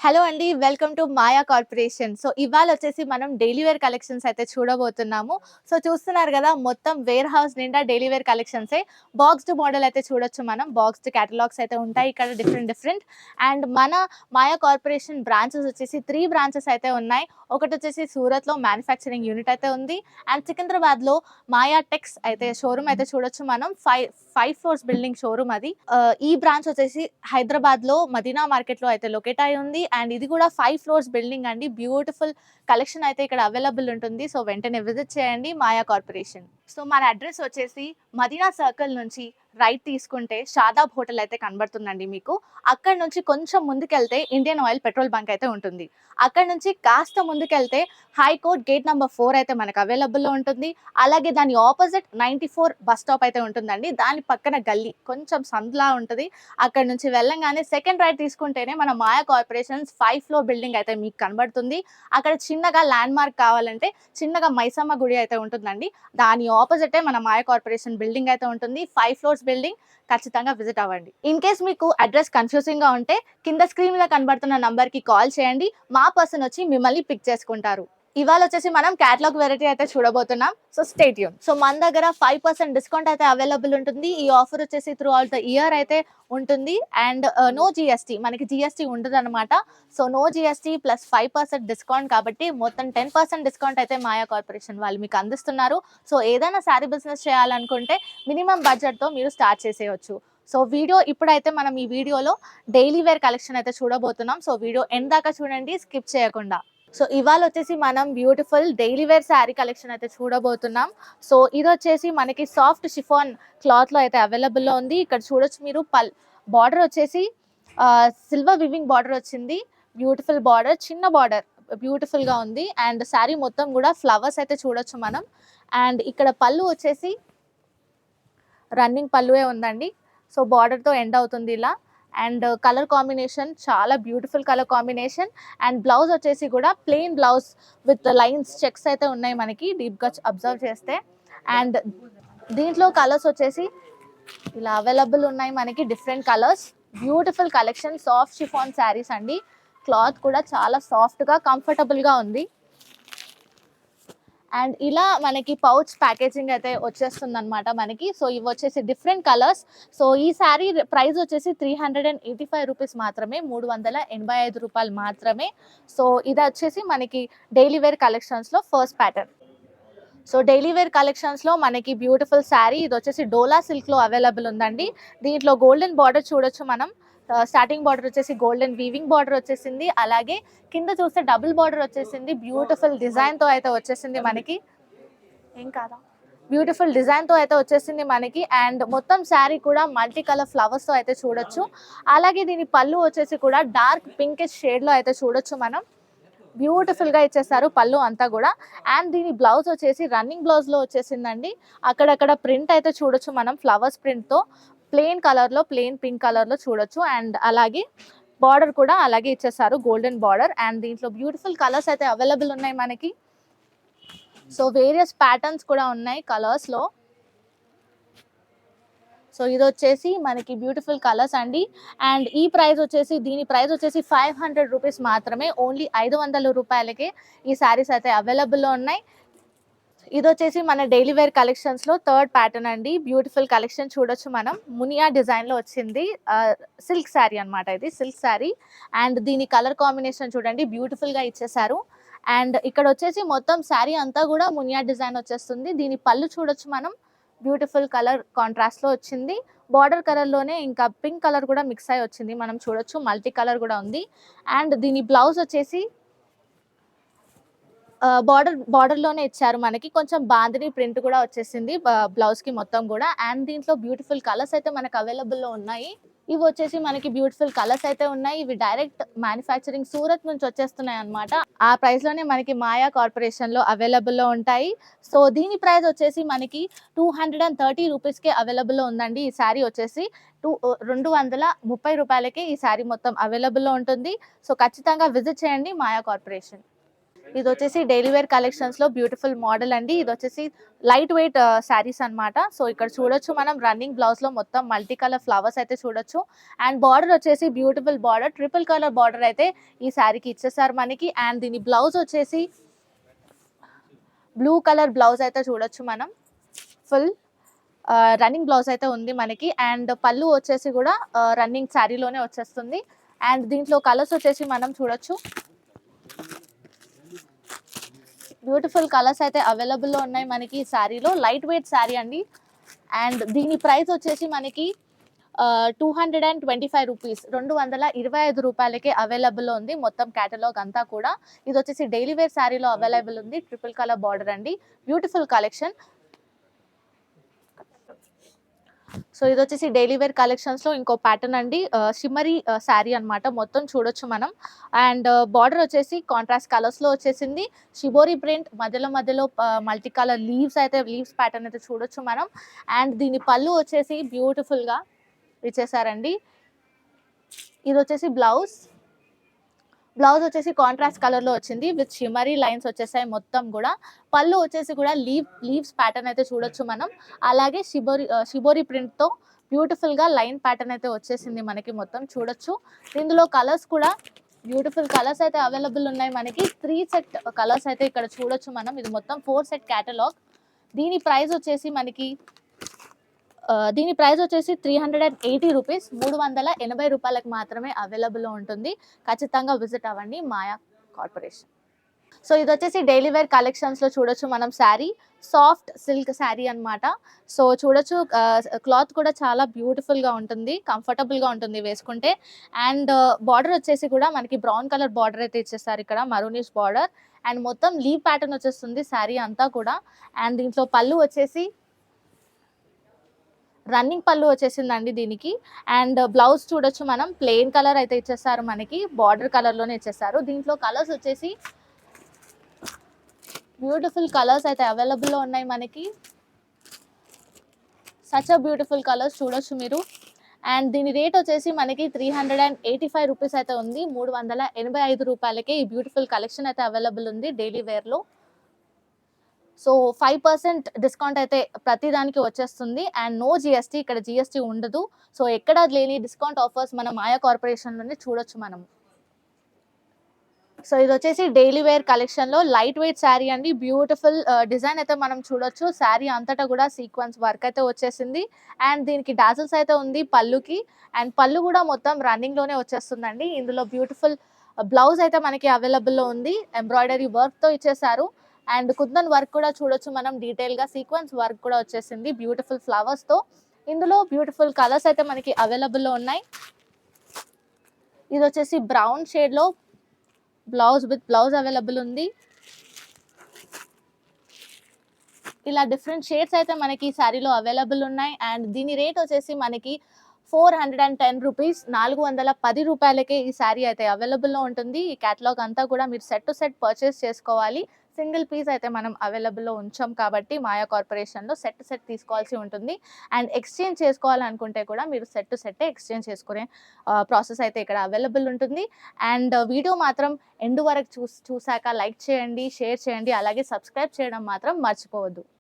Hello అండి. Welcome to Maya corporation. So, ఇవాళ వచ్చేసి మనం డైలీ వేర్ కలెక్షన్స్ అయితే చూడబోతున్నాము. సో, చూస్తున్నారు గదా! మొత్తం వేర్ హౌస్ నిండా డైలీ వేర్ కలెక్షన్సే. బాక్స్డ్ మోడల్ అయితే చూడొచ్చు మనం. బాక్స్డ్ కేటలాగ్స్ అయితే ఉంటాయి ఇక్కడ డిఫరెంట్. అండ్ మన మాయా కార్పొరేషన్ బ్రాంచెస్ వచ్చేసి 3 బ్రాంచెస్ అయితే ఉన్నాయి. ఒకటొచ్చేసి సూరత్‌లో మ్యానుఫ్యాక్చరింగ్ యూనిట్ అయితే ఉంది. అండ్ సికింద్రాబాద్‌లో మాయా టెక్స్ అయితే షోరూమ్ అయితే చూడొచ్చు మనం. 5 ఫ్లోర్స్ బిల్డింగ్ షోరూమ్ అది. ఈ బ్రాంచ్ వచ్చేసి హైదరాబాద్‌లో మదీనా మార్కెట్‌లో అయితే లొకేట్ అయి ఉంది. అండ్ ఇది కూడా 5 ఫ్లోర్స్ బిల్డింగ్ అండి. బ్యూటిఫుల్ కలెక్షన్ అయితే ఇక్కడ అవైలబుల్ ఉంటుంది. సో, వెంటనే విజిట్ చేయండి మాయా కార్పొరేషన్. సో, మన అడ్రస్ వచ్చేసి మదీనా సర్కిల్ నుంచి రైట్ తీసుకుంటే షాదాబ్ హోటల్ అయితే కనబడుతుందండి మీకు. అక్కడ నుంచి కొంచెం ముందుకెళ్తే ఇండియన్ ఆయిల్ పెట్రోల్ బంక్ అయితే ఉంటుంది. అక్కడ నుంచి కాస్త ముందుకెళ్తే హైకోర్ట్ గేట్ నంబర్ 4 అయితే మనకు అవైలబుల్‌లో ఉంటుంది. అలాగే దాని ఆపోజిట్ 94 బస్ స్టాప్ అయితే ఉంటుందండి. దాని పక్కన గల్లీ కొంచెం సందులా ఉంటది. అక్కడ నుంచి వెళ్ళంగానే సెకండ్ రైట్ తీసుకుంటేనే మన మాయా కార్పొరేషన్స్ 5 ఫ్లోర్ బిల్డింగ్ అయితే మీకు కనబడుతుంది. అక్కడ చిన్నగా ల్యాండ్ మార్క్ కావాలంటే చిన్నగా మైసమ్మ గుడి అయితే ఉంటుందండి. దాని ఆపోజిటే మన మాయా కార్పొరేషన్ బిల్డింగ్ అయితే ఉంటుంది. 5 ఫ్లోర్స్ బిల్డింగ్. ఖచ్చితంగా విజిట్ అవ్వండి. ఇన్ కేస్ మీకు అడ్రస్ కన్‌ఫ్యూజింగ్ గా ఉంటే కింద స్క్రీన్ మీద కనబడుతున్న నంబర్‌కి కాల్ చేయండి. మా పర్సన్ వచ్చి మిమ్మల్ని పిక్ చేసుకుంటారు. ఇవాళ వచ్చేసి మనం క్యాటలాగ్ వెరైటీ అయితే చూడబోతున్నాం. So, stay tune. సో, మన దగ్గర 5% డిస్కౌంట్ అయితే అవైలబుల్ ఉంటుంది. ఈ ఆఫర్ వచ్చేసి త్రూ అవుట్ ద ఇయర్ అయితే ఉంటుంది. అండ్ నో జీఎస్టీ, మనకి జీఎస్టీ ఉండదన్నమాట. So, no GST plus 5% discount కాబట్టి మొత్తం 10% డిస్కౌంట్ అయితే మాయా కార్పొరేషన్ వాళ్ళు మీకు అందిస్తున్నారు. సో, ఏదైనా శారీ బిజినెస్ చేయాలనుకుంటే మినిమం బడ్జెట్‌తో మీరు స్టార్ట్ చేసేయొచ్చు. సో, ఇప్పుడైతే మనం ఈ వీడియోలో డైలీ వేర్ కలెక్షన్ అయితే చూడబోతున్నాం. సో, వీడియో ఎండ్ దాకా చూడండి, స్కిప్ చేయకుండా. సో, ఇవాళ వచ్చేసి మనం beautiful daily wear sari collection అయితే చూడబోతున్నాం. సో, ఇదొచ్చేసి మనకి సాఫ్ట్ షిఫాన్ క్లాత్‌లో అయితే అవైలబుల్‌లో ఉంది. ఇక్కడ చూడొచ్చు మీరు బార్డర్ వచ్చేసి సిల్వర్ వివింగ్ బార్డర్ వచ్చింది. బ్యూటిఫుల్ బార్డర్, చిన్న బార్డర్ బ్యూటిఫుల్‌గా ఉంది. అండ్ శారీ మొత్తం కూడా ఫ్లవర్స్ అయితే చూడొచ్చు మనం. అండ్ ఇక్కడ పళ్ళు వచ్చేసి రన్నింగ్ పళ్ళువే ఉందండి. సో, బార్డర్‌తో ఎండ్ అవుతుంది ఇలా. అండ్ కలర్ కాంబినేషన్ చాలా beautiful colour combination. And blouse వచ్చేసి కూడా plain blouse with lines checks అయితే ఉన్నాయి మనకి డీప్‌గా అబ్జర్వ్ చేస్తే. అండ్ దీంట్లో కలర్స్ వచ్చేసి ఇలా అవైలబుల్ ఉన్నాయి మనకి different colours. Beautiful collection, soft chiffon saris అండి. క్లాత్ కూడా చాలా సాఫ్ట్‌గా కంఫర్టబుల్‌గా ఉంది. అండ్ ఇలా మనకి పౌచ్ ప్యాకేజింగ్ అయితే వచ్చేస్తుందన్నమాట మనకి. సో, ఇవి వచ్చేసి డిఫరెంట్ కలర్స్. సో, ఈ శారీ ప్రైస్ వచ్చేసి 385 రూపీస్ మాత్రమే, 385 రూపాయలు మాత్రమే. సో, ఇది వచ్చేసి మనకి డైలీ వేర్ కలెక్షన్స్‌లో first pattern. So, daily wear కలెక్షన్స్‌లో మనకి బ్యూటిఫుల్ శారీ ఇది వచ్చేసి డోలా సిల్క్‌లో అవైలబుల్ ఉందండి. దీంట్లో గోల్డెన్ బార్డర్ చూడొచ్చు మనం. స్టార్టింగ్ బార్డర్ వచ్చేసి గోల్డెన్ వీవింగ్ బార్డర్ వచ్చేసింది. అలాగే కింద చూస్తే డబుల్ బార్డర్ వచ్చేసింది. బ్యూటిఫుల్ డిజైన్‌తో అయితే వచ్చేసింది మనకి. ఏం కాదా? బ్యూటిఫుల్ డిజైన్‌తో అయితే వచ్చేసింది మనకి. అండ్ మొత్తం శారీ కూడా మల్టీ కలర్ ఫ్లవర్స్‌తో అయితే చూడొచ్చు. అలాగే దీని పళ్ళు వచ్చేసి కూడా డార్క్ పింకిష్ షేడ్‌లో అయితే చూడొచ్చు మనం. బ్యూటిఫుల్‌గా ఇచ్చేసారు పళ్ళు అంతా కూడా. అండ్ దీని బ్లౌజ్ వచ్చేసి రన్నింగ్ బ్లౌజ్‌లో వచ్చేసిందండి. అక్కడక్కడ ప్రింట్ అయితే చూడొచ్చు మనం ఫ్లవర్స్ ప్రింట్‌తో. ప్లెయిన్ కలర్‌లో, ప్లెయిన్ పింక్ కలర్‌లో చూడొచ్చు. అండ్ అలాగే బార్డర్ కూడా అలాగే ఇచ్చేసారు, గోల్డెన్ బార్డర్. అండ్ దీంట్లో బ్యూటిఫుల్ కలర్స్ అయితే అవైలబుల్ ఉన్నాయి మనకి. సో, వేరియస్ ప్యాటర్న్స్ కూడా ఉన్నాయి కలర్స్‌లో. సో, ఇదొచ్చేసి మనకి బ్యూటిఫుల్ కలర్స్ అండి. అండ్ దీని ప్రైస్ వచ్చేసి 500 రూపీస్ మాత్రమే. ఓన్లీ 500 రూపాయలకే ఈ శారీస్ అయితే అవైలబుల్‌లో ఉన్నాయి. ఇదొచ్చేసి మన డైలీ వేర్ కలెక్షన్స్‌లో థర్డ్ ప్యాటర్న్ అండి. బ్యూటిఫుల్ కలెక్షన్ చూడొచ్చు మనం. మునియా డిజైన్‌లో వచ్చింది. సిల్క్ శారీ అన్నమాట ఇది. సిల్క్ శారీ. అండ్ దీని కలర్ కాంబినేషన్ చూడండి బ్యూటిఫుల్‌గా ఇచ్చేసారు. అండ్ ఇక్కడ వచ్చేసి మొత్తం శారీ అంతా కూడా మునియా డిజైన్ వచ్చేస్తుంది. దీని పళ్ళు చూడొచ్చు మనం. బ్యూటిఫుల్ కలర్ కాంట్రాస్ట్‌లో వచ్చింది. బార్డర్ కలర్‌లోనే ఇంకా పింక్ కలర్ కూడా మిక్స్ అయ్యి వచ్చింది. మనం చూడొచ్చు మల్టీ కలర్ కూడా ఉంది. అండ్ దీని బ్లౌజ్ వచ్చేసి బార్డర్‌లోనే ఇచ్చారు మనకి. కొంచెం బాందిని ప్రింట్ కూడా వచ్చేసింది బ్లౌజ్‌కి మొత్తం కూడా. అండ్ దీంట్లో బ్యూటిఫుల్ కలర్స్ అయితే మనకు అవైలబుల్‌లో ఉన్నాయి. ఇవి వచ్చేసి మనకి బ్యూటిఫుల్ కలర్స్ అయితే ఉన్నాయి. ఇవి డైరెక్ట్ మ్యానుఫ్యాక్చరింగ్ సూరత్ నుంచి వచ్చేస్తున్నాయి అన్నమాట. ఆ ప్రైస్‌లోనే మనకి మాయా కార్పొరేషన్‌లో అవైలబుల్‌లో ఉంటాయి. సో, దీని ప్రైస్ వచ్చేసి మనకి 230 రూపీస్‌కే అవైలబుల్‌లో ఉందండి. ఈ శారీ వచ్చేసి 230 రూపాయలకే ఈ శారీ మొత్తం అవైలబుల్‌లో ఉంటుంది. సో, ఖచ్చితంగా విజిట్ చేయండి మాయా కార్పొరేషన్. ఇది వచ్చేసి డైలీ వేర్ కలెక్షన్స్ లో బ్యూటిఫుల్ మోడల్ అండి. ఇది వచ్చేసి లైట్ వెయిట్ శారీస్ అన్నమాట. సో ఇక్కడ చూడొచ్చు మనం రన్నింగ్ బ్లౌజ్ లో మొత్తం మల్టీ కలర్ ఫ్లవర్స్ అయితే చూడొచ్చు. అండ్ బార్డర్ వచ్చేసి beautiful border, triple colour border అయితే ఈ శారీకి ఇచ్చేసారు మనకి. అండ్ దీని బ్లౌజ్ వచ్చేసి బ్లూ కలర్ బ్లౌజ్ అయితే చూడొచ్చు మనం. ఫుల్ రన్నింగ్ బ్లౌజ్ అయితే ఉంది మనకి. అండ్ పళ్ళు వచ్చేసి కూడా రన్నింగ్ శారీలోనే వచ్చేస్తుంది. అండ్ దీంట్లో కలర్స్ వచ్చేసి మనం చూడొచ్చు. బ్యూటిఫుల్ కలర్స్ అయితే అవైలబుల్లో ఉన్నాయి మనకి ఈ శారీలో. లైట్ వెయిట్ శారీ అండి. అండ్ దీని ప్రైస్ వచ్చేసి మనకి 225 రూపీస్, 225 రూపాయలకే అవైలబుల్ ఉంది మొత్తం కేటలాగ్ అంతా కూడా. ఇది వచ్చేసి డైలీ వేర్ శారీలో అవైలబుల్ ఉంది. ట్రిపుల్ కలర్ బార్డర్ అండి. Beautiful collection. సో ఇది వచ్చేసి డైలీ వేర్ కలెక్షన్స్ లో ఇంకో ప్యాటర్న్ అండి. షిమ్మరీ శారీ అన్నమాట. మొత్తం చూడొచ్చు మనం. అండ్ బార్డర్ వచ్చేసి కాంట్రాస్ట్ కలర్స్ లో వచ్చేసింది. షిబోరి ప్రింట్, మధ్యలో మధ్యలో మల్టీ కలర్ లీవ్స్ ప్యాటర్న్ అయితే చూడొచ్చు మనం. అండ్ దీని పళ్ళు వచ్చేసి బ్యూటిఫుల్ గా ఇచ్చేసారండి. ఇది వచ్చేసి బ్లౌజ్ వచ్చేసి కాంట్రాస్ట్ కలర్ లో వచ్చింది విత్ షిమరీ లైన్స్ వచ్చేసాయి మొత్తం కూడా. పళ్ళు వచ్చేసి కూడా లీవ్స్ ప్యాటర్న్ అయితే చూడొచ్చు మనం. అలాగే షిబోరి ప్రింట్ తో బ్యూటిఫుల్ గా లైన్ ప్యాటర్న్ అయితే వచ్చేసింది మనకి మొత్తం చూడొచ్చు. ఇందులో కలర్స్ కూడా బ్యూటిఫుల్ కలర్స్ అయితే అవైలబుల్ ఉన్నాయి మనకి. 3 సెట్ కలర్స్ అయితే ఇక్కడ చూడొచ్చు మనం. ఇది మొత్తం 4 సెట్ కేటలాగ్. దీని ప్రైస్ వచ్చేసి మనకి 380 రూపీస్, 380 రూపాయలకు మాత్రమే అవైలబుల్లో ఉంటుంది. ఖచ్చితంగా విజిట్ అవ్వండి మాయా కార్పొరేషన్. సో ఇది వచ్చేసి డైలీ వేర్ కలెక్షన్స్ లో చూడొచ్చు మనం శారీ. సాఫ్ట్ సిల్క్ శారీ అన్నమాట. సో చూడొచ్చు క్లాత్ కూడా చాలా బ్యూటిఫుల్ గా ఉంటుంది, కంఫర్టబుల్ గా ఉంటుంది వేసుకుంటే. అండ్ బార్డర్ వచ్చేసి కూడా మనకి బ్రౌన్ కలర్ బార్డర్ అయితే ఇచ్చేస్తారు ఇక్కడ, మరూనిష్ బార్డర్. అండ్ మొత్తం లీవ్ ప్యాటర్న్ వచ్చేస్తుంది శారీ అంతా కూడా. అండ్ దీంట్లో పళ్ళు వచ్చేసి రన్నింగ్ పళ్ళు వచ్చేసిందండి దీనికి. అండ్ బ్లౌజ్ చూడొచ్చు మనం. ప్లెయిన్ కలర్ అయితే ఇచ్చేస్తారు మనకి, బార్డర్ కలర్ లోనే ఇచ్చేస్తారు. దీంట్లో కలర్స్ వచ్చేసి బ్యూటిఫుల్ కలర్స్ అయితే అవైలబుల్లో ఉన్నాయి మనకి. సచ్ అ బ్యూటిఫుల్ కలర్స్ చూడొచ్చు మీరు. అండ్ దీని రేట్ వచ్చేసి మనకి 385 రూపీస్ అయితే ఉంది. 385 రూపాయలకే ఈ బ్యూటిఫుల్ కలెక్షన్ అయితే అవైలబుల్ ఉంది డైలీ వేర్లో. సో 5% డిస్కౌంట్ అయితే ప్రతి దానికి వచ్చేస్తుంది. అండ్ నో జిఎస్టీ, ఇక్కడ జిఎస్టీ ఉండదు. సో ఎక్కడ లేని డిస్కౌంట్ ఆఫర్స్ మన మాయా కార్పొరేషన్లోనే చూడొచ్చు మనం. సో ఇది వచ్చేసి డైలీ వేర్ కలెక్షన్ లో లైట్ వెయిట్ శారీ అండి. బ్యూటిఫుల్ డిజైన్ అయితే మనం చూడొచ్చు. శారీ అంతటా కూడా సీక్వెన్స్ వర్క్ అయితే వచ్చేసింది. అండ్ దీనికి డాజల్స్ అయితే ఉంది పళ్ళుకి. అండ్ పళ్ళు కూడా మొత్తం రన్నింగ్ లోనే వచ్చేస్తుందండి. ఇందులో బ్యూటిఫుల్ బ్లౌజ్ అయితే మనకి అవైలబుల్లో ఉంది. ఎంబ్రాయిడరీ వర్క్ తో ఇచ్చేసారు. అండ్ కుందన్ వర్క్ కూడా చూడొచ్చు మనం. డీటెయిల్ గా సీక్వెన్స్ వర్క్ కూడా వచ్చేసింది బ్యూటిఫుల్ ఫ్లవర్స్ తో. ఇందులో బ్యూటిఫుల్ కలర్స్ అయితే మనకి అవైలబుల్లో ఉన్నాయి. ఇది వచ్చేసి బ్రౌన్ షేడ్ లో బ్లౌజ్ అవైలబుల్ ఉంది. ఇలా డిఫరెంట్ షేడ్స్ అయితే మనకి శారీలో అవైలబుల్ ఉన్నాయి. అండ్ దీని రేట్ వచ్చేసి మనకి 410 రూపీస్, 410 రూపాయలకే ఈ శారీ అయితే అవైలబుల్లో ఉంటుంది. ఈ కేటలాగ్ అంతా కూడా మీరు సెట్ టు సెట్ పర్చేస్ చేసుకోవాలి. సింగిల్ పీస్ అయితే మనం అవైలబుల్లో ఉంచాం కాబట్టి మాయా కార్పొరేషన్లో సెట్ టు సెట్ తీసుకోవాల్సి ఉంటుంది. అండ్ ఎక్స్చేంజ్ చేసుకోవాలనుకుంటే కూడా మీరు సెట్ టు సెట్టే ఎక్స్చేంజ్ చేసుకునే ప్రాసెస్ అయితే ఇక్కడ అవైలబుల్ ఉంటుంది. అండ్ వీడియో మాత్రం ఎండ్ వరకు చూసాక లైక్ చేయండి, షేర్ చేయండి, అలాగే సబ్స్క్రైబ్ చేయడం మాత్రం మర్చిపోవద్దు.